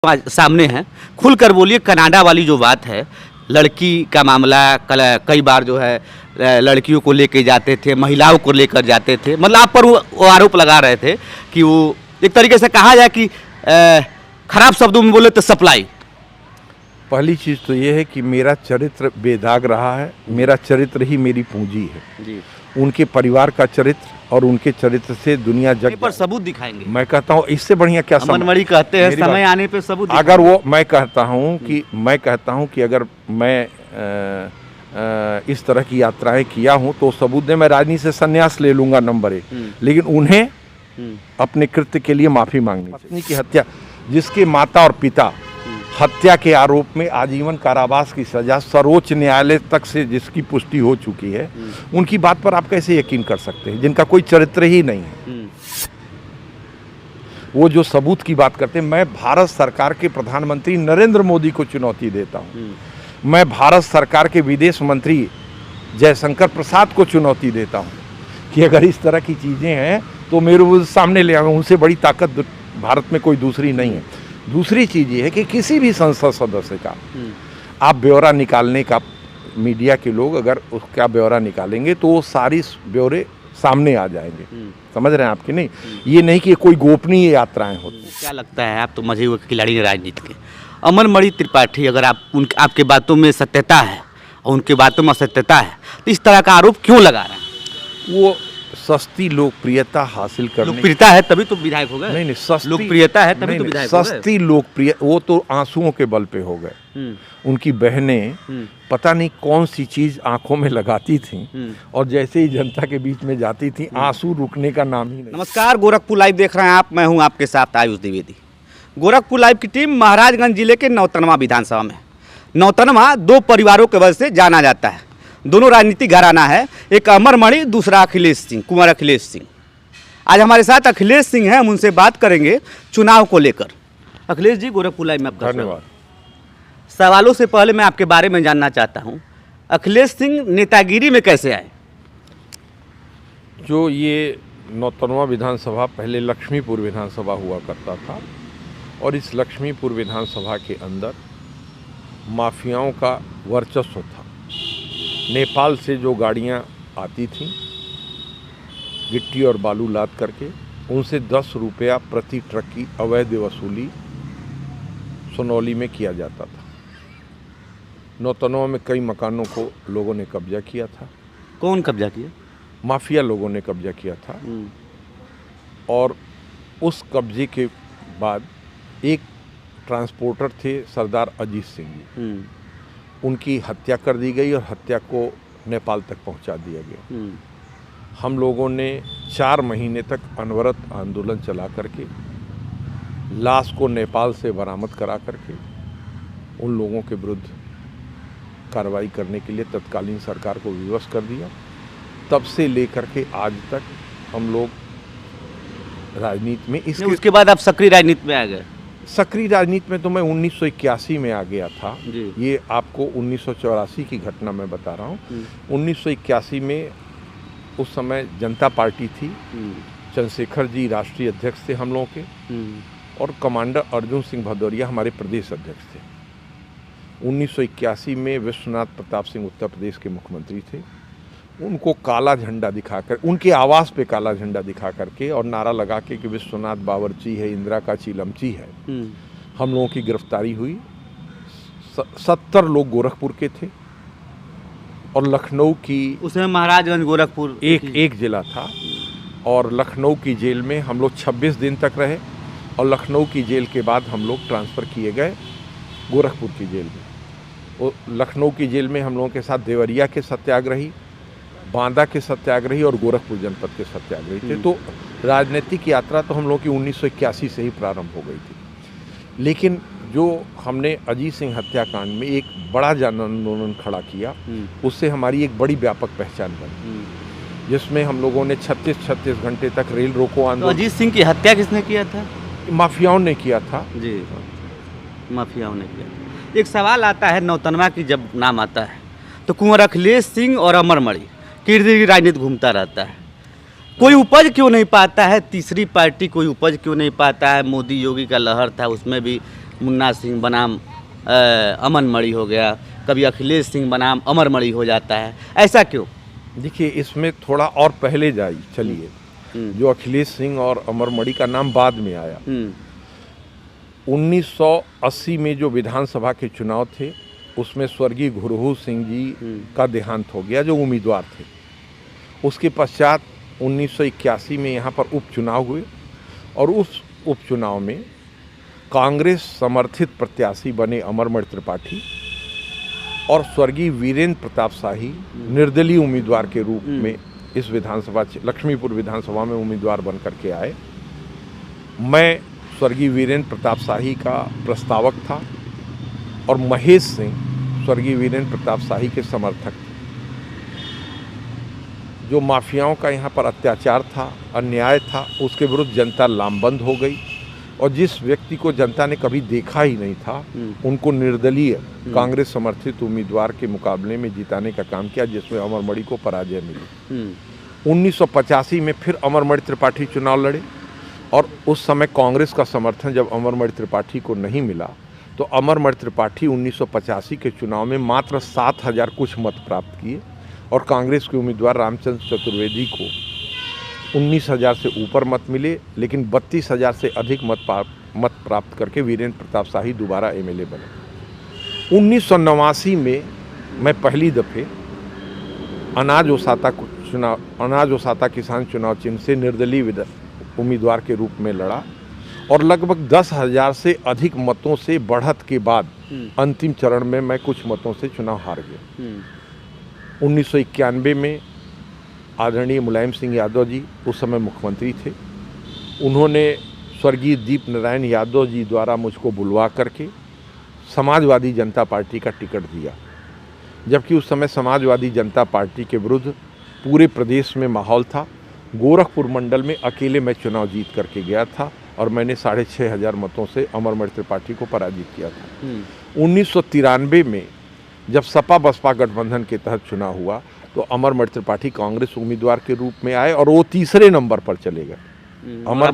आज सामने हैं, खुलकर बोलिए। कनाडा वाली जो बात है, लड़की का मामला कई बार जो है लड़कियों को लेके जाते थे, महिलाओं को लेकर जाते थे, मतलब आप पर वो आरोप लगा रहे थे कि वो एक तरीके से कहा जाए कि खराब शब्दों में बोले तो सप्लाई। पहली चीज़ तो ये है कि मेरा चरित्र बेदाग रहा है, मेरा चरित्र ही मेरी पूंजी है जी। उनके परिवार का चरित्र और उनके चरित्र से दुनिया जग पर सबूत दिखाएंगे। मैं कहता हूँ इससे बढ़िया क्या अमन मणि कहते हैं समय आने पे सबूत अगर वो मैं कहता हूँ कि अगर मैं इस तरह की यात्राएं किया हूँ तो सबूत दे, मैं राजनीति से संन्यास ले लूंगा नंबर 1। लेकिन उन्हें अपने कृत्य के लिए माफी मांगनी। पत्नी की हत्या, जिसके माता और पिता हत्या के आरोप में आजीवन कारावास की सजा सर्वोच्च न्यायालय तक से जिसकी पुष्टि हो चुकी है, उनकी बात पर आप कैसे यकीन कर सकते हैं, जिनका कोई चरित्र ही नहीं है। वो जो सबूत की बात करते हैं, मैं भारत सरकार के प्रधानमंत्री नरेंद्र मोदी को चुनौती देता हूँ, मैं भारत सरकार के विदेश मंत्री जयशंकर प्रसाद को चुनौती देता हूँ कि अगर इस तरह की चीज़ें हैं तो मेरे सामने ले आए। उनसे बड़ी ताकत भारत में कोई दूसरी नहीं है। दूसरी चीज़ ये है कि किसी भी संसद सदस्य का आप ब्यौरा निकालने का, मीडिया के लोग अगर उसका ब्यौरा निकालेंगे तो वो सारी ब्यौरे सामने आ जाएंगे। समझ रहे हैं आपकी नहीं, ये नहीं कि कोई गोपनीय यात्राएं होती। क्या लगता है, आप तो मजे हुए खिलाड़ी हैं राजनीति के, अमन मणि त्रिपाठी, अगर आपके बातों में सत्यता है और उनके बातों में असत्यता है तो इस तरह का आरोप क्यों लगा रहे हैं? वो सस्ती लोकप्रियता हासिल करने, लोकप्रियता है तभी तो विधायक हो गए। नहीं, सस्ती लोकप्रियता है तभी तो विधायक हो गए। सस्ती लोकप्रिय, वो तो आंसुओं के बल पे हो गए। उनकी बहनें पता नहीं कौन सी चीज आंखों में लगाती थीं और जैसे ही जनता के बीच में जाती थी आंसू रुकने का नाम ही नहीं। नमस्कार, गोरखपुर लाइव देख रहे हैं आप, मैं हूं आपके साथ आयुष द्विवेदी। गोरखपुर लाइव की टीम महाराजगंज जिले के नौतनवा विधानसभा में। नौतनवा दो परिवारों के वजह से जाना जाता है, दोनों राजनीतिक घराना है, एक अमर मणि, दूसरा अखिलेश सिंह, कुंवर अखिलेश सिंह। आज हमारे साथ अखिलेश सिंह हैं, हम उनसे बात करेंगे चुनाव को लेकर। अखिलेश जी, गोरखपुर लाइव में आपका धन्यवाद। सवालों से पहले मैं आपके बारे में जानना चाहता हूं, अखिलेश सिंह नेतागिरी में कैसे आए? जो ये नौतनवा विधानसभा पहले लक्ष्मीपुर विधानसभा हुआ करता था और इस लक्ष्मीपुर विधानसभा के अंदर माफियाओं का वर्चस्व था। नेपाल से जो गाड़ियां आती थीं गिट्टी और बालू लाद करके, उनसे 10 रुपया प्रति ट्रक की अवैध वसूली सोनौली में किया जाता था। नौतनवा में कई मकानों को लोगों ने कब्जा किया था। कौन कब्जा किया? माफिया लोगों ने कब्जा किया था। और उस कब्जे के बाद एक ट्रांसपोर्टर थे सरदार अजीत सिंह जी, उनकी हत्या कर दी गई और हत्या को नेपाल तक पहुंचा दिया गया। हम लोगों ने 4 महीने तक अनवरत आंदोलन चला करके लाश को नेपाल से बरामद करा करके उन लोगों के विरुद्ध कार्रवाई करने के लिए तत्कालीन सरकार को विवश कर दिया। तब से लेकर के आज तक हम लोग राजनीति में, उसके बाद आप सक्रिय राजनीति में आ गए? सक्रिय राजनीति में तो मैं 1981 में आ गया था। जी। ये आपको 1984 की घटना मैं बता रहा हूँ। 1981 में उस समय जनता पार्टी थी, चंद्रशेखर जी राष्ट्रीय अध्यक्ष थे हम लोगों के, और कमांडर अर्जुन सिंह भदौरिया हमारे प्रदेश अध्यक्ष थे। 1981 में विश्वनाथ प्रताप सिंह उत्तर प्रदेश के मुख्यमंत्री थे। उनको काला झंडा दिखाकर, उनके आवास पे काला झंडा दिखा करके और नारा लगा के कि विश्वनाथ बावर्ची है, इंदिरा का चिलमची है, हम लोगों की गिरफ्तारी हुई। 70 लोग गोरखपुर के थे और लखनऊ की, उसमें महाराजगंज गोरखपुर एक जिला था, और लखनऊ की जेल में हम लोग 26 दिन तक रहे और लखनऊ की जेल के बाद हम लोग ट्रांसफ़र किए गए गोरखपुर की जेल में। वो लखनऊ की जेल में हम लोगों के साथ देवरिया के सत्याग्रही, बांदा के सत्याग्रही और गोरखपुर जनपद के सत्याग्रही थे। तो राजनीतिक यात्रा तो हम लोगों की 1981 से ही प्रारंभ हो गई थी। लेकिन जो हमने अजीत सिंह हत्याकांड में एक बड़ा जन आंदोलन खड़ा किया, उससे हमारी एक बड़ी व्यापक पहचान बनी, जिसमें हम लोगों ने 36 घंटे तक रेल रोको आंदोलन। तो अजीत सिंह की हत्या किसने किया था? माफियाओं ने किया था जी, माफियाओं ने किया। एक सवाल आता है, नौतनवा की जब नाम आता है तो कुंवर अखिलेश सिंह और अमर मणि की राजनीति घूमता रहता है। कोई उपज क्यों नहीं पाता है? तीसरी पार्टी कोई उपज क्यों नहीं पाता है? मोदी योगी का लहर था, उसमें भी मुन्ना सिंह बनाम अमन मणि हो गया, कभी अखिलेश सिंह बनाम अमर मणि हो जाता है, ऐसा क्यों? देखिए, इसमें थोड़ा और पहले चलिए। जो अखिलेश सिंह और अमर मणि का नाम बाद में आया। 1980 में जो विधानसभा के चुनाव थे उसमें स्वर्गीय गुरहू सिंह जी का देहांत हो गया, जो उम्मीदवार थे। उसके पश्चात 1981 में यहाँ पर उपचुनाव हुए और उस उपचुनाव में कांग्रेस समर्थित प्रत्याशी बने अमरमणि त्रिपाठी और स्वर्गीय वीरेंद्र प्रताप शाही निर्दलीय उम्मीदवार के रूप में इस विधानसभा लक्ष्मीपुर विधानसभा में उम्मीदवार बन करके आए। मैं स्वर्गीय वीरेंद्र प्रताप शाही का प्रस्तावक था और महेश सिंह स्वर्गीय वीरेंद्र प्रताप शाही के समर्थक थे। जो माफियाओं का यहाँ पर अत्याचार था, अन्याय था, उसके विरुद्ध जनता लामबंद हो गई और जिस व्यक्ति को जनता ने कभी देखा ही नहीं था उनको निर्दलीय कांग्रेस समर्थित उम्मीदवार के मुकाबले में जिताने का काम किया, जिसमें अमरमणि को पराजय मिली। 1985 में फिर अमरमणि त्रिपाठी चुनाव लड़े और उस समय कांग्रेस का समर्थन जब अमरमणि त्रिपाठी को नहीं मिला तो अमरमणि त्रिपाठी 1985 के चुनाव में मात्र 7,000 कुछ मत प्राप्त किए और कांग्रेस के उम्मीदवार रामचंद्र चतुर्वेदी को 19,000 से ऊपर मत मिले, लेकिन 32,000 से अधिक मत प्राप्त करके वीरेंद्र प्रताप शाही दोबारा एमएलए बने। 1989 में मैं पहली दफ़े अनाज ओसाता किसान चुनाव चिन्ह से निर्दलीय उम्मीदवार के रूप में लड़ा और लगभग 10,000 से अधिक मतों से बढ़त के बाद अंतिम चरण में मैं कुछ मतों से चुनाव हार गया। 1991 में आदरणीय मुलायम सिंह यादव जी उस समय मुख्यमंत्री थे। उन्होंने स्वर्गीय दीप नारायण यादव जी द्वारा मुझको बुलवा करके समाजवादी जनता पार्टी का टिकट दिया, जबकि उस समय समाजवादी जनता पार्टी के विरुद्ध पूरे प्रदेश में माहौल था। गोरखपुर मंडल में अकेले मैं चुनाव जीत करके गया था और मैंने 6,500 मतों से अमरमणि त्रिपाठी को पराजित किया था। 1993 में जब सपा बसपा गठबंधन के तहत चुनाव हुआ तो अमरमणि त्रिपाठी कांग्रेस उम्मीदवार के रूप में आए और वो तीसरे नंबर पर चले गए।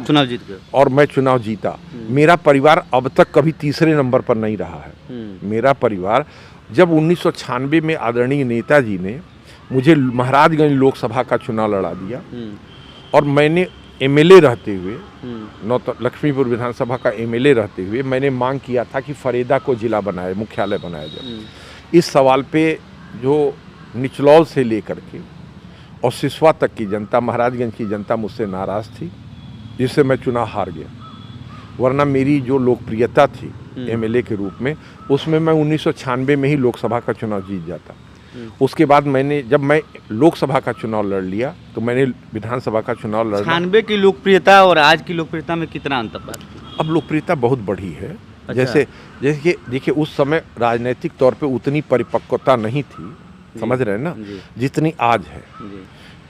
चुनाव जीत गए और मैं चुनाव जीता। मेरा परिवार अब तक कभी तीसरे नंबर पर नहीं रहा है। मेरा परिवार जब 1996 में आदरणीय नेताजी ने मुझे महाराजगंज लोकसभा का चुनाव लड़ा दिया और मैंने एमएलए रहते हुए लक्ष्मीपुर विधानसभा का एमएलए रहते हुए मैंने मांग किया था कि फरेदा को जिला बनाए, मुख्यालय बनाया जाए। इस सवाल पे जो निचलौल से लेकर के और सिसवा तक की जनता, महाराजगंज की जनता मुझसे नाराज़ थी, जिससे मैं चुनाव हार गया। वरना मेरी जो लोकप्रियता थी एमएलए के रूप में, उसमें मैं 1996 में ही लोकसभा का चुनाव जीत जाता। उसके बाद जब मैं लोकसभा का चुनाव लड़ लिया तो मैंने विधानसभा का चुनाव लड़ा। 96 की लोकप्रियता और आज की लोकप्रियता में कितना अंतर? अब लोकप्रियता बहुत बढ़ी है। अच्छा। जैसे देखिए उस समय राजनीतिक तौर पे उतनी परिपक्वता नहीं थी, समझ रहे हैं ना, जितनी आज है।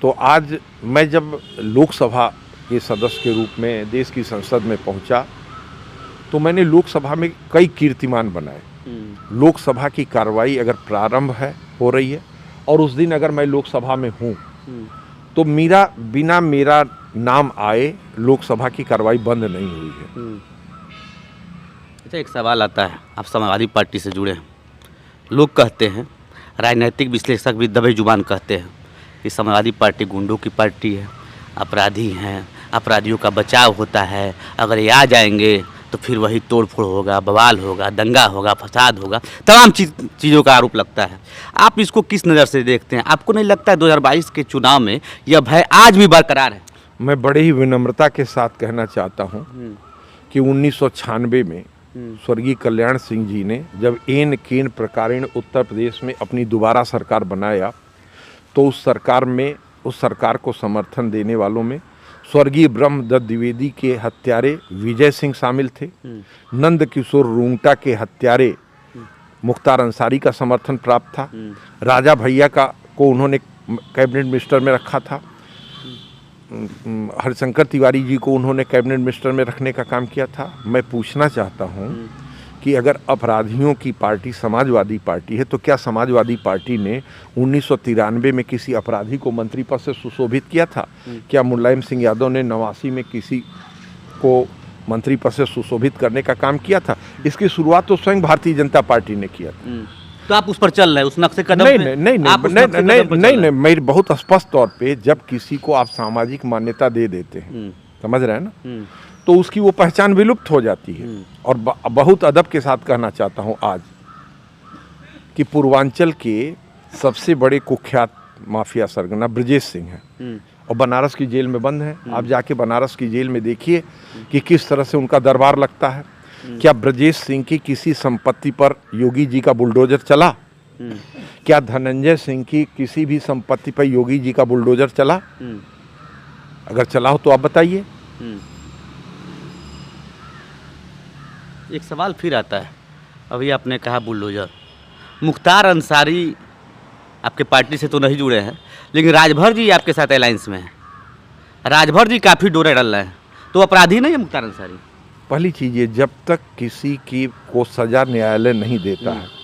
तो आज मैं जब लोकसभा के सदस्य के रूप में देश की संसद में पहुंचा तो मैंने लोकसभा में कई कीर्तिमान बनाए। लोकसभा की कार्रवाई अगर प्रारंभ हो रही है और उस दिन अगर मैं लोकसभा में हूँ तो बिना मेरा नाम आए लोकसभा की कार्रवाई बंद नहीं हुई है। अच्छा, एक सवाल आता है, आप समाजवादी पार्टी से जुड़े हैं, लोग कहते हैं, राजनीतिक विश्लेषक भी दबे जुबान कहते हैं कि समाजवादी पार्टी गुंडों की पार्टी है, अपराधी हैं, अपराधियों का बचाव होता है, अगर ये आ जाएंगे तो फिर वही तोड़फोड़ होगा, बवाल होगा, दंगा होगा, फसाद होगा, तमाम चीज़ों का आरोप लगता है। आप इसको किस नज़र से देखते हैं? आपको नहीं लगता है 2022 के चुनाव में यह भय आज भी बरकरार है? मैं बड़े ही विनम्रता के साथ कहना चाहता हूँ कि 1996 में स्वर्गीय कल्याण सिंह जी ने जब एन केन प्रकारेण उत्तर प्रदेश में अपनी दोबारा सरकार बनाया तो उस सरकार को समर्थन देने वालों में स्वर्गीय ब्रह्मदत्त द्विवेदी के हत्यारे विजय सिंह शामिल थे। नंद किशोर रूंगटा के हत्यारे मुख्तार अंसारी का समर्थन प्राप्त था। राजा भैया को उन्होंने कैबिनेट मिनिस्टर में रखा था। हरिशंकर तिवारी जी को उन्होंने कैबिनेट मिनिस्टर में रखने का काम किया था। मैं पूछना चाहता हूं कि अगर अपराधियों की पार्टी समाजवादी पार्टी है तो क्या समाजवादी पार्टी ने 1993 में किसी अपराधी को मंत्री पद से सुशोभित किया था? क्या मुलायम सिंह यादव ने 89 में किसी को मंत्री पद से सुशोभित करने का काम किया था। इसकी शुरुआत तो स्वयं भारतीय जनता पार्टी ने किया था। तो आप उस पर चल रहे हैं, उस नक्शे कदम नहीं पे? नहीं नहीं आप उस नहीं नक्शे नहीं कदम पर नहीं चल नहीं रहे मेरी बहुत स्पष्ट तौर पे जब किसी को आप सामाजिक मान्यता दे देते हैं, समझ रहे हैं ना, हैं? तो उसकी वो पहचान विलुप्त हो जाती है। और बहुत अदब के साथ कहना चाहता हूँ आज कि पूर्वांचल के सबसे बड़े कुख्यात माफिया सरगना ब्रजेश सिंह हैं और बनारस की जेल में बंद हैं। आप जाके बनारस की जेल में देखिए कि किस तरह से उनका दरबार लगता है। क्या ब्रजेश सिंह की किसी संपत्ति पर योगी जी का बुलडोजर चला? क्या धनंजय सिंह की किसी भी संपत्ति पर योगी जी का बुलडोजर चला? अगर चला हो तो आप बताइए। एक सवाल फिर आता है, अभी आपने कहा बुलडोजर, मुख्तार अंसारी आपके पार्टी से तो नहीं जुड़े हैं, लेकिन राजभर जी आपके साथ अलायंस में हैं। राजभर जी काफ़ी डोरे डाल रहे हैं, तो अपराधी नहीं है मुख्तार अंसारी? पहली चीज ये, जब तक किसी की को सजा न्यायालय नहीं देता है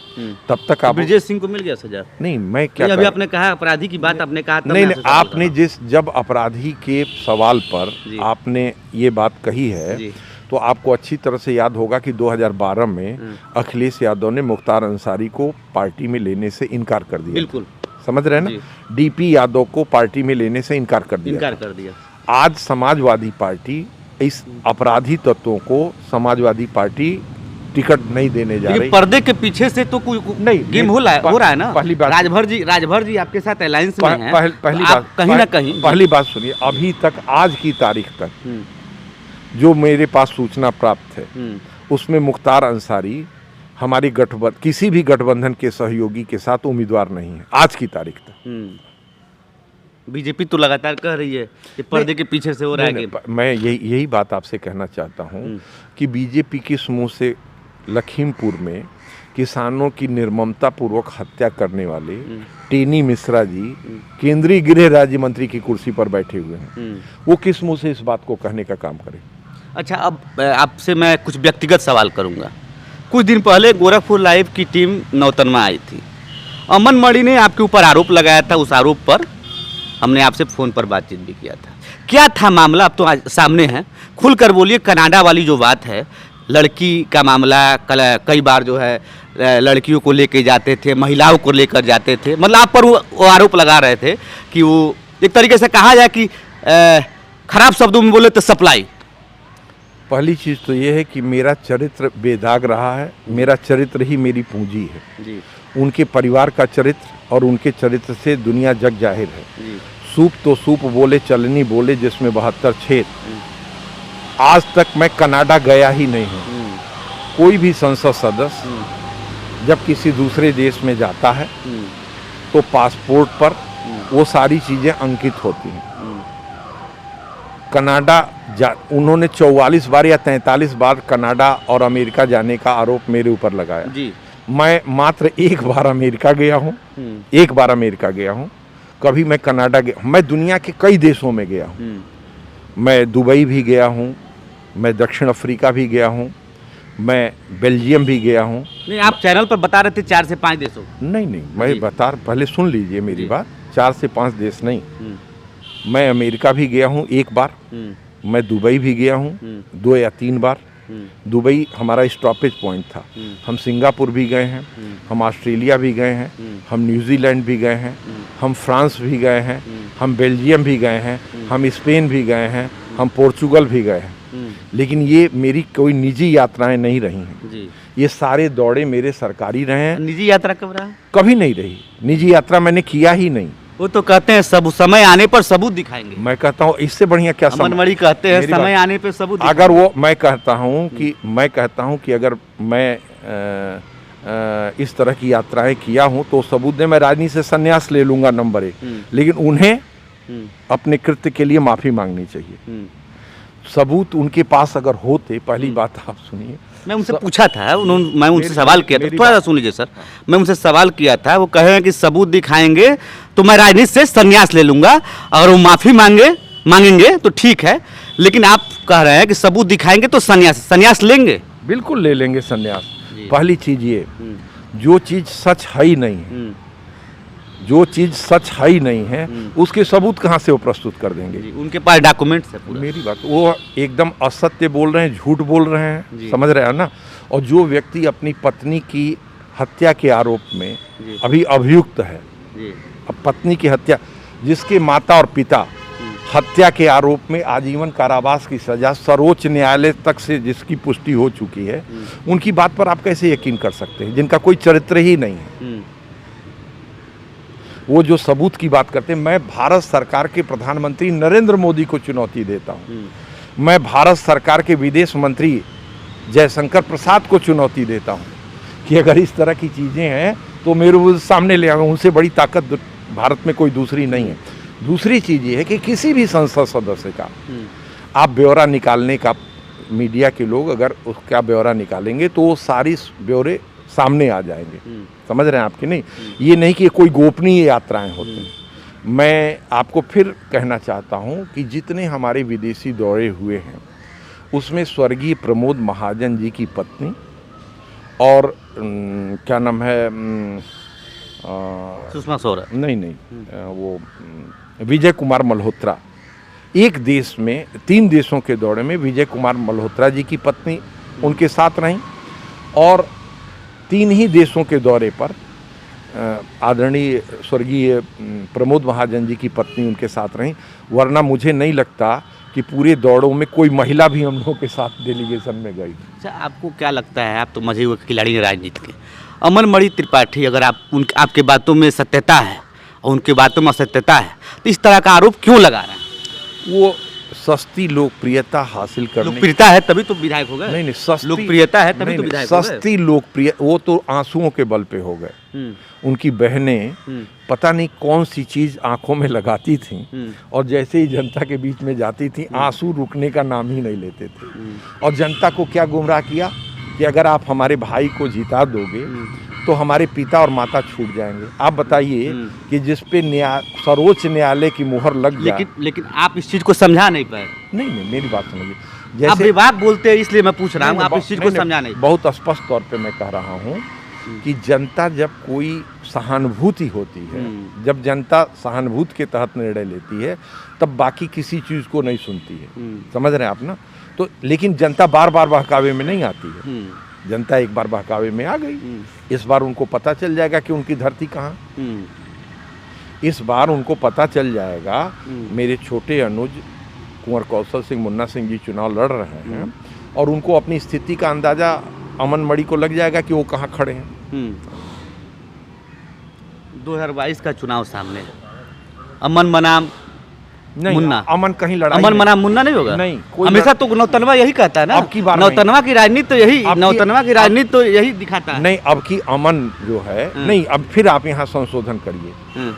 तब तक आप ब्रजेश सिंह को मिल गया सजा? नहीं, मैं क्या अभी कर... आपने कहा अपराधी की बात आपने कहा, नहीं नहीं, आपने जब अपराधी के सवाल पर आपने ये बात कही है तो आपको अच्छी तरह से याद होगा कि 2012 में अखिलेश यादव ने मुख्तार अंसारी को पार्टी में लेने से इनकार कर दिया। बिल्कुल, समझ रहे हैं ना। डीपी यादव को पार्टी में लेने से इनकार कर दिया। आज समाजवादी पार्टी इस अपराधी तत्वों को समाजवादी पार्टी टिकट नहीं देने जा रही। पर्दे के पीछे से तो कोई नहीं गेम हो रहा है ना। पहली बात, राजभर जी आपके साथ अलायंस में हैं। पहली बात कहीं ना कहीं पहली बात सुनिए, अभी तक आज की तारीख तक जो मेरे पास सूचना प्राप्त है उसमें मुख्तार अंसारी हमारी किसी भी गठबंधन के सहयोगी के साथ उम्मीदवार नहीं है आज की तारीख तक। बीजेपी तो लगातार कह रही है कि पर्दे के पीछे से हो रहा है। मैं यही बात आपसे कहना चाहता हूँ कि बीजेपी के समूह से लखीमपुर में किसानों की निर्ममता पूर्वक हत्या करने वाले टेनी मिश्रा जी केंद्रीय गृह राज्य मंत्री की कुर्सी पर बैठे हुए हैं। वो किस मुंह से इस बात को कहने का काम करें? अच्छा, अब आपसे मैं कुछ व्यक्तिगत सवाल करूंगा। कुछ दिन पहले गोरखपुर लाइव की टीम नौतनवा आई थी। अमन मणि ने आपके ऊपर आरोप लगाया था। उस आरोप पर हमने आपसे फ़ोन पर बातचीत भी किया था। क्या था मामला? अब तो आज सामने है, खुलकर बोलिए। कनाडा वाली जो बात है, लड़की का मामला, कई बार जो है लड़कियों को लेके जाते थे, महिलाओं को लेकर जाते थे, मतलब आप पर वो आरोप लगा रहे थे कि वो एक तरीके से कहा जाए कि खराब शब्दों में बोले तो सप्लाई। पहली चीज़ तो ये है कि मेरा चरित्र बेदाग रहा है। मेरा चरित्र ही मेरी पूंजी है जी। उनके परिवार का चरित्र और उनके चरित्र से दुनिया जग जाहिर है जी। सूप तो सूप बोले, चलनी बोले, जिसमें 72 छेद। आज तक मैं कनाडा गया ही नहीं हूँ। कोई भी संसद सदस्य जब किसी दूसरे देश में जाता है तो पासपोर्ट पर वो सारी चीज़ें अंकित होती हैं। कनाडा उन्होंने 44 बार या 43 बार कनाडा और अमेरिका जाने का आरोप मेरे ऊपर लगाया जी। मैं मात्र एक बार अमेरिका गया हूँ, एक बार अमेरिका गया हूँ। कभी मैं कनाडा गया, मैं दुनिया के कई देशों में गया हूँ। मैं दुबई भी गया हूँ, मैं दक्षिण अफ्रीका भी गया हूँ, मैं बेल्जियम भी गया हूँ। नहीं, आप चैनल पर बता रहे थे 4 से 5 देशों। नहीं, मैं पहले सुन लीजिए मेरी बात। 4 से 5 देश नहीं, मैं अमेरिका भी गया हूँ एक बार, मैं दुबई भी गया हूँ 2 या 3 बार। दुबई हमारा स्टॉपेज पॉइंट था। हम सिंगापुर भी गए हैं, हम ऑस्ट्रेलिया भी गए हैं, हम न्यूजीलैंड भी गए हैं, हम फ्रांस भी गए हैं, हम बेल्जियम भी गए हैं, हम स्पेन भी गए हैं, हम पोर्चुगल भी गए हैं। लेकिन ये मेरी कोई निजी यात्राएं नहीं रही हैं जी। ये सारे दौरे मेरे सरकारी रहे हैं। निजी यात्रा कब रहा? कभी नहीं रही। निजी यात्रा मैंने किया ही नहीं। वो तो कहते हैं सब समय आने पर सबूत दिखाएंगे। मैं कहता हूँ इससे बढ़िया क्या अमन मणि कहते हैं समय आने पर सबूत। अगर वो मैं कहता हूँ कि अगर मैं इस तरह की यात्राएं किया हूँ तो सबूत दे, मैं राजनीति से संन्यास ले लूंगा नंबर 1। लेकिन उन्हें अपने कृत्य के लिए माफी मांगनी चाहिए। सबूत उनके पास अगर होते, पहली बात आप सुनिए, मैं उनसे पूछा था, मैं उनसे सवाल किया था, थोड़ा सा सुन लीजिए सर। मैं उनसे सवाल किया था, वो कहे कि सबूत दिखाएंगे तो मैं राजनीति से संन्यास ले लूंगा। अगर वो माफी मांगेंगे तो ठीक है, लेकिन आप कह रहे हैं कि सबूत दिखाएंगे तो संन्यास लेंगे। बिल्कुल ले लेंगे संन्यास। पहली चीज ये, जो चीज सच है ही नहीं है जो चीज़ सच है ही नहीं है उसके सबूत कहाँ से वो प्रस्तुत कर देंगे? जी, उनके पास डॉक्यूमेंट्स है पूरा। मेरी बात, वो एकदम असत्य बोल रहे हैं, झूठ बोल रहे हैं, समझ रहे हैं ना। और जो व्यक्ति अपनी पत्नी की हत्या के आरोप में अभी अभियुक्त है, अब पत्नी की हत्या, जिसके माता और पिता हत्या के आरोप में आजीवन कारावास की सजा सर्वोच्च न्यायालय तक से जिसकी पुष्टि हो चुकी है, उनकी बात पर आप कैसे यकीन कर सकते हैं, जिनका कोई चरित्र ही नहीं है? वो जो सबूत की बात करते हैं, मैं भारत सरकार के प्रधानमंत्री नरेंद्र मोदी को चुनौती देता हूँ, मैं भारत सरकार के विदेश मंत्री जयशंकर प्रसाद को चुनौती देता हूँ कि अगर इस तरह की चीज़ें हैं तो मेरे सामने ले आओ, उनसे बड़ी ताकत भारत में कोई दूसरी नहीं है। दूसरी चीज़ ये है कि किसी भी संसद सदस्य का आप ब्यौरा निकालने का, मीडिया के लोग अगर उसका ब्यौरा निकालेंगे तो वो सारी ब्यौरे सामने आ जाएंगे, समझ रहे हैं आपकी? नहीं, ये नहीं कि कोई गोपनीय यात्राएं होती हैं। मैं आपको फिर कहना चाहता हूं कि जितने हमारे विदेशी दौरे हुए हैं उसमें स्वर्गीय प्रमोद महाजन जी की पत्नी और क्या नाम है, सुषमा स्वराज, नहीं, वो विजय कुमार मल्होत्रा, एक देश में 3 देशों के दौरे में विजय कुमार मल्होत्रा जी की पत्नी उनके साथ रहीं और 3 ही देशों के दौरे पर आदरणीय स्वर्गीय प्रमोद महाजन जी की पत्नी उनके साथ रहीं। वरना मुझे नहीं लगता कि पूरे दौड़ों में कोई महिला भी हम लोगों के साथ डेलीगेशन में गई। अच्छा, आपको क्या लगता है, आप तो मजे हुए खिलाड़ी हैं राजनीति के, अमनमणि त्रिपाठी, अगर आपके बातों में सत्यता है और उनकी बातों में असत्यता है तो इस तरह का आरोप क्यों लगा रहे हैं? वो सस्ती लोकप्रियता हासिल करने, लोकप्रियता है तभी तो विधायक हो गए। नहीं, सस्ती लोकप्रियता है तभी तो विधायक हो गए। सस्ती लोकप्रिय, वो तो आंसुओं के बल पे हो गए। उनकी बहनें पता नहीं कौन सी चीज आंखों में लगाती थीं और जैसे ही जनता के बीच में जाती थी आंसू रुकने का नाम ही नहीं लेते थे। और जनता को क्या गुमराह किया कि अगर आप हमारे भाई को जिता दोगे तो हमारे पिता और माता छूट जाएंगे। आप बताइए कि जिस पे सर्वोच्च न्यायालय की मुहर लग जाए। लेकिन आप इस चीज को समझा नहीं पाए। नहीं, मेरी बात सुनिए, जैसे आप विवाद बोलते हैं इसलिए मैं पूछ रहा हूँ, आप इस चीज को समझा नहीं। बहुत स्पष्ट तौर पे मैं कह रहा हूँ कि जनता जब कोई सहानुभूति होती है, जब जनता सहानुभूति के तहत निर्णय लेती है तब बाकी किसी चीज को नहीं सुनती है, समझ रहे हैं आप ना। तो लेकिन जनता बार बार बहकावे में नहीं आती है, जनता एक बार बहकावे में आ गई, इस बार उनको पता चल जाएगा कि उनकी धरती कहाँ, इस बार उनको पता चल जाएगा। मेरे छोटे अनुज कुंवर कौशल सिंह मुन्ना सिंह जी चुनाव लड़ रहे हैं और उनको अपनी स्थिति का अंदाजा अमनमणि को लग जाएगा कि वो कहाँ खड़े हैं। 2022 का चुनाव सामने है, अमन बनाम नहीं, मुन्ना, अमन कहीं लड़ाई अमन बनाम मुन्ना नहीं होगा। नहीं, हमेशा तो नौतनवा यही कहता है ना, अब की बार नौतनवा की राजनीति तो यही, नौतनवा की राजनीति तो यही दिखाता है। नहीं, अब की अमन जो है, नहीं, अब फिर आप यहाँ संशोधन करिए।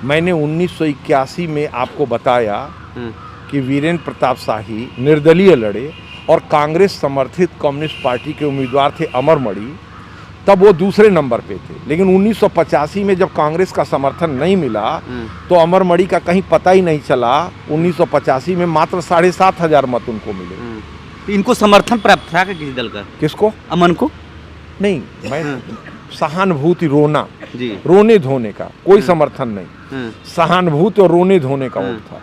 मैंने 1981 में आपको बताया कि वीरेंद्र प्रताप शाही निर्दलीय लड़े और कांग्रेस समर्थित कम्युनिस्ट पार्टी के उम्मीदवार थे अमरमणि, तब वो दूसरे नंबर पे थे। लेकिन 1985 में जब कांग्रेस का समर्थन नहीं मिला तो अमरमणि का कहीं पता ही नहीं चला। 1985 में मात्र 7,500 मत उनको मिले। इनको समर्थन प्राप्त था किसी दल का? किसको? अमन को? नहीं, मैं सहानुभूति, रोना जी, रोने धोने का कोई समर्थन नहीं, सहानुभूति और रोने धोने का वोट था।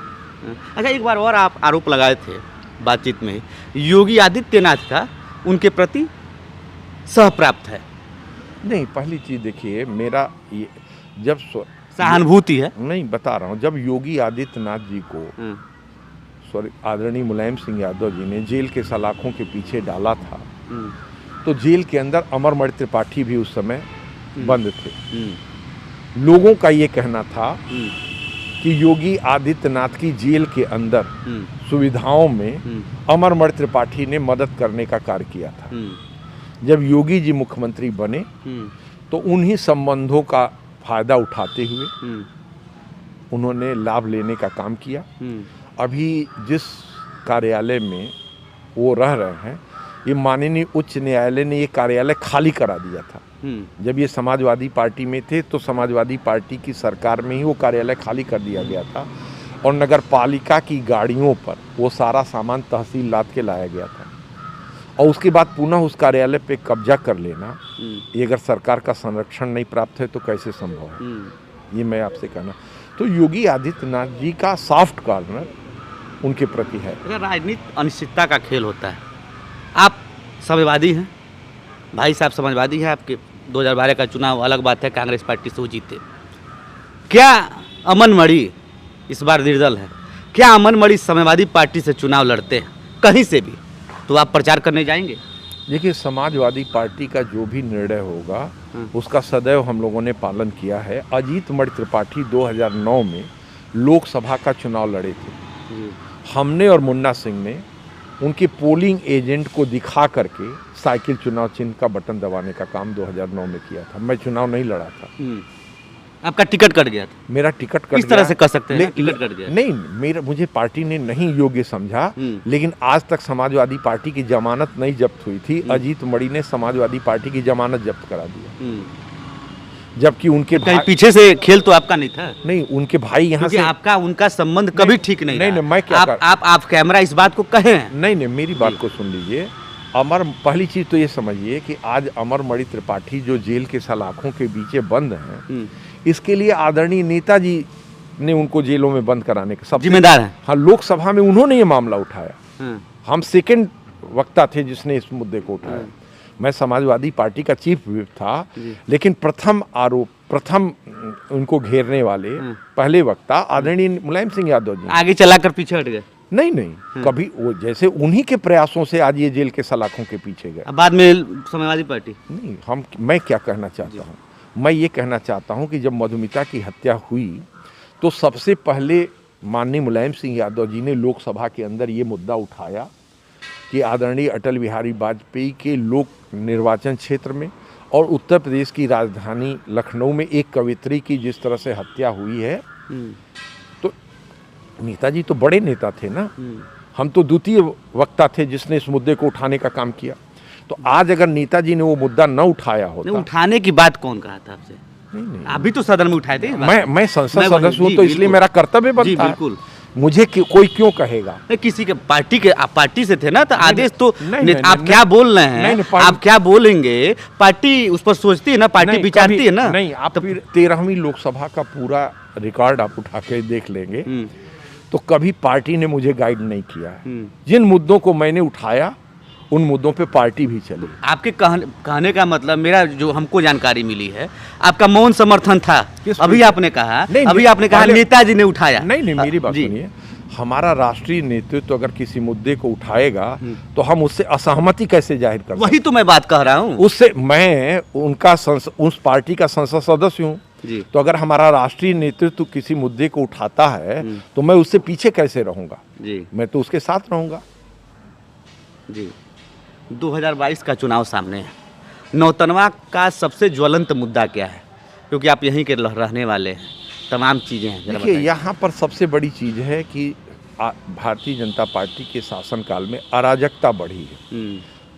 अच्छा, एक बार और आप आरोप लगाए थे बातचीत में, योगी आदित्यनाथ का उनके प्रति सह प्राप्त है। नहीं, पहली चीज देखिए, मेरा ये जब सहानुभूति है, नहीं बता रहा हूँ, जब योगी आदित्यनाथ जी को आदरणीय मुलायम सिंह यादव जी ने जेल के सलाखों के पीछे डाला था तो जेल के अंदर अमरमणि त्रिपाठी भी उस समय बंद थे। लोगों का ये कहना था कि योगी आदित्यनाथ की जेल के अंदर सुविधाओं में अमरमणि त्रिपाठी ने मदद करने का कार्य किया था। जब योगी जी मुख्यमंत्री बने तो उन्हीं संबंधों का फायदा उठाते हुए उन्होंने लाभ लेने का काम किया। अभी जिस कार्यालय में वो रह रहे हैं, ये माननीय उच्च न्यायालय ने ये कार्यालय खाली करा दिया था। जब ये समाजवादी पार्टी में थे तो समाजवादी पार्टी की सरकार में ही वो कार्यालय खाली कर दिया गया था और नगर पालिका की गाड़ियों पर वो सारा सामान तहसील लाद के लाया गया था। और उसके बाद पुनः उस कार्यालय पे कब्जा कर लेना, ये अगर सरकार का संरक्षण नहीं प्राप्त है तो कैसे संभव है? ये मैं आपसे कहना। तो योगी आदित्यनाथ जी का सॉफ्ट कॉर्नर उनके प्रति है। अगर राजनीति अनिश्चितता का खेल होता है, आप समझवादी हैं, भाई साहब समझवादी है, आपके 2012 का चुनाव अलग बात है, कांग्रेस पार्टी से वो जीते। क्या अमन मणि इस बार निर्दल है, क्या अमन मणि समाजवादी पार्टी से चुनाव लड़ते हैं कहीं से भी, तो आप प्रचार करने जाएंगे? देखिए, समाजवादी पार्टी का जो भी निर्णय होगा उसका सदैव हम लोगों ने पालन किया है। अजीत मणि त्रिपाठी 2009 में लोकसभा का चुनाव लड़े थे। हमने और मुन्ना सिंह ने उनके पोलिंग एजेंट को दिखा करके साइकिल चुनाव चिन्ह का बटन दबाने का काम 2009 में किया था। मैं चुनाव नहीं लड़ा था। आपका टिकट कट गया था? मेरा टिकट कट किस तरह गया। से कर सकते हैं टिकट कट गया? नहीं, मेरा मुझे पार्टी ने नहीं योग्य समझा, लेकिन आज तक समाजवादी पार्टी की जमानत नहीं जब्त हुई थी। अजीत मणि ने समाजवादी पार्टी की जमानत जब्त करा दिया, जबकि उनके कहीं पीछे से खेल तो आपका नहीं था? नहीं, उनके भाई यहाँ से आपका उनका संबंध कभी ठीक नहीं नहीं, मैं क्या आप कैमरा इस बात को कहे हैं? नहीं, मेरी बात को सुन लीजिए। पहली चीज तो ये समझिए कि आज अमर मणि त्रिपाठी जो जेल के सलाखों के बीच बंद हैं, इसके लिए आदरणीय नेताजी ने उनको जेलों में बंद कराने का सब जिम्मेदार है। हाँ, लोकसभा में उन्होंने ये मामला उठाया। हम सेकंड वक्ता थे जिसने इस मुद्दे को उठाया। मैं समाजवादी पार्टी का चीफ व्हिप था, लेकिन प्रथम उनको घेरने वाले पहले वक्ता आदरणीय मुलायम सिंह यादव जी आगे चलाकर पीछे हट गए। नहीं, कभी वो जैसे उन्हीं के प्रयासों से आज ये जेल के सलाखों के पीछे गए। बाद में समाजवादी पार्टी नहीं, मैं क्या कहना चाहता हूँ, मैं ये कहना चाहता हूँ कि जब मधुमिता की हत्या हुई तो सबसे पहले माननीय मुलायम सिंह यादव जी ने लोकसभा के अंदर ये मुद्दा उठाया कि आदरणीय अटल बिहारी वाजपेयी के लोक निर्वाचन क्षेत्र में और उत्तर प्रदेश की राजधानी लखनऊ में एक कवियत्री की जिस तरह से हत्या हुई है, तो नेताजी तो बड़े नेता थे ना, हम तो द्वितीय वक्ता थे जिसने इस मुद्दे को उठाने का काम किया। तो आज अगर नेताजी ने वो मुद्दा न उठाया होता, उठाने की बात कौन कहा था आपसे? नहीं, आप भी तो सदन में उठाए थे। मैं संसद सदस्य हूँ, तो इसलिए मेरा कर्तव्य बनता है। बिल्कुल, मुझे कोई क्यों कहेगा? किसी के पार्टी से थे ना, तो आदेश तो आप क्या नहीं, बोल रहे हैं, आप क्या बोलेंगे, पार्टी उस पर सोचती है ना, पार्टी विचारती है ना। नहीं, आप 13वीं लोकसभा का पूरा रिकॉर्ड आप उठा के देख लेंगे तो कभी पार्टी ने मुझे गाइड नहीं किया है। जिन मुद्दों को मैंने उठाया उन मुद्दों पे पार्टी भी चली। आपके कहने का मतलब, मेरा जो हमको जानकारी मिली है, आपका मौन समर्थन था। अभी आपने कहा नेताजी ने उठाया। नहीं, मेरी बात सुनिए। हमारा राष्ट्रीय नेतृत्व अगर किसी मुद्दे को उठाएगा तो हम उससे असहमति कैसे जाहिर कर सकते? वही तो मैं बात कह रहा हूँ। उससे मैं उस पार्टी का संसद सदस्य हूँ, तो अगर हमारा राष्ट्रीय नेतृत्व किसी मुद्दे को उठाता है तो मैं उससे पीछे कैसे रहूंगा? मैं तो उसके साथ रहूंगा। जी, 2022 का चुनाव सामने है। नौतनवा का सबसे ज्वलंत मुद्दा क्या है? क्योंकि आप यहीं के रहने वाले हैं, तमाम चीज़ें हैं। देखिए, यहाँ पर सबसे बड़ी चीज़ है कि भारतीय जनता पार्टी के शासनकाल में अराजकता बढ़ी है।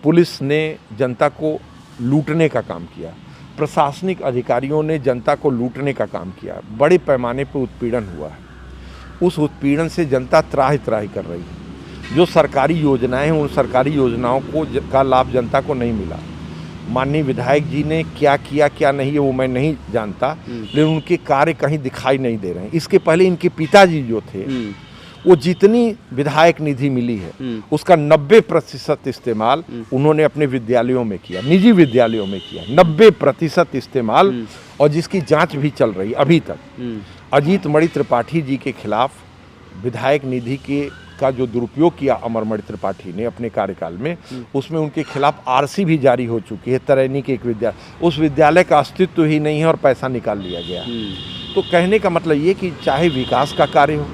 पुलिस ने जनता को लूटने का काम किया, प्रशासनिक अधिकारियों ने जनता को लूटने का काम किया, बड़े पैमाने पर उत्पीड़न हुआ है। उस उत्पीड़न से जनता त्राहि त्राहि कर रही है। जो सरकारी योजनाएं हैं, उन सरकारी योजनाओं का लाभ जनता को नहीं मिला। माननीय विधायक जी ने क्या किया क्या नहीं है वो मैं नहीं जानता, लेकिन उनके कार्य कहीं दिखाई नहीं दे रहे हैं। इसके पहले इनके पिताजी जो थे, वो जितनी विधायक निधि मिली है उसका 90% इस्तेमाल उन्होंने अपने विद्यालयों में किया, निजी विद्यालयों में किया। 90% इस्तेमाल, और जिसकी जांच भी चल रही अभी तक। अजीत मणि त्रिपाठी जी के खिलाफ विधायक निधि का जो दुरुपयोग किया अमर मणि त्रिपाठी ने अपने कार्यकाल में, उसमें उनके खिलाफ आरसी भी जारी हो चुकी है। तरैनी के एक विद्यालय, उस विद्यालय का अस्तित्व ही नहीं है और पैसा निकाल लिया गया। तो कहने का मतलब ये कि चाहे विकास का कार्य हो,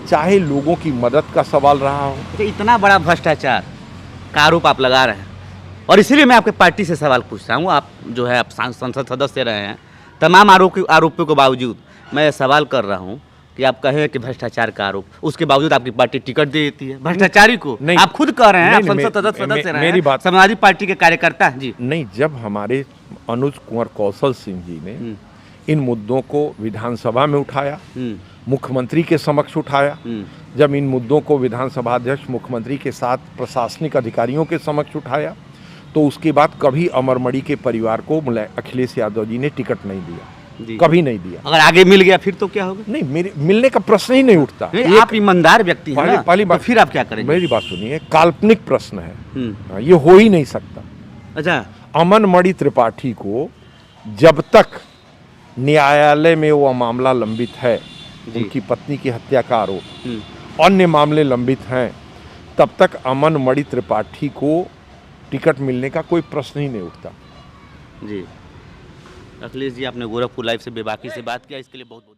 चाहे लोगों की मदद का सवाल रहा हो, तो इतना बड़ा भ्रष्टाचार का आरोप आप लगा रहे हैं, और इसीलिए मैं आपके पार्टी से सवाल पूछ रहा हूँ। आप जो है आप संसद सदस्य रहे हैं, तमाम आरोपों के बावजूद मैं सवाल कर रहा हूँ कि आप कहें कि भ्रष्टाचार का आरोप, उसके बावजूद आपकी पार्टी टिकट दे देती है भ्रष्टाचारी को। नहीं, आप खुद कह रहे हैं, आप संसद सदस्य रहे हैं, समाजवादी पार्टी के कार्यकर्ता जी। नहीं, जब हमारे अनुज कुंवर कौशल सिंह जी ने इन मुद्दों को विधानसभा में उठाया, मुख्यमंत्री के समक्ष उठाया, जब इन मुद्दों को विधानसभा अध्यक्ष मुख्यमंत्री के साथ प्रशासनिक अधिकारियों के समक्ष उठाया, तो उसके बाद कभी अमर मणि के परिवार को अखिलेश यादव जी ने टिकट नहीं दिया। जी। कभी नहीं दिया। अगर आगे मिल गया फिर तो क्या होगा? नहीं, मेरे मिलने का प्रश्न ही नहीं उठता। नहीं, आप ईमानदार व्यक्ति हैं ना, पहली तो बात, फिर आप क्या करेंगे? मेरी बात सुनिए, काल्पनिक प्रश्न है। हम्म। ये हो ही नहीं सकता। अच्छा। अमन मणि त्रिपाठी को जब तक न्यायालय में वो मामला लंबित है, जी। उनकी पत्नी की हत्या का आरोप, अन्य मामले लंबित हैं, तब तक अमन मणि त्रिपाठी को टिकट मिलने का कोई प्रश्न ही नहीं उठता। जी। अखिलेश जी, आपने गोरखपुर लाइव से बेबाकी से बात किया, इसके लिए बहुत बहुत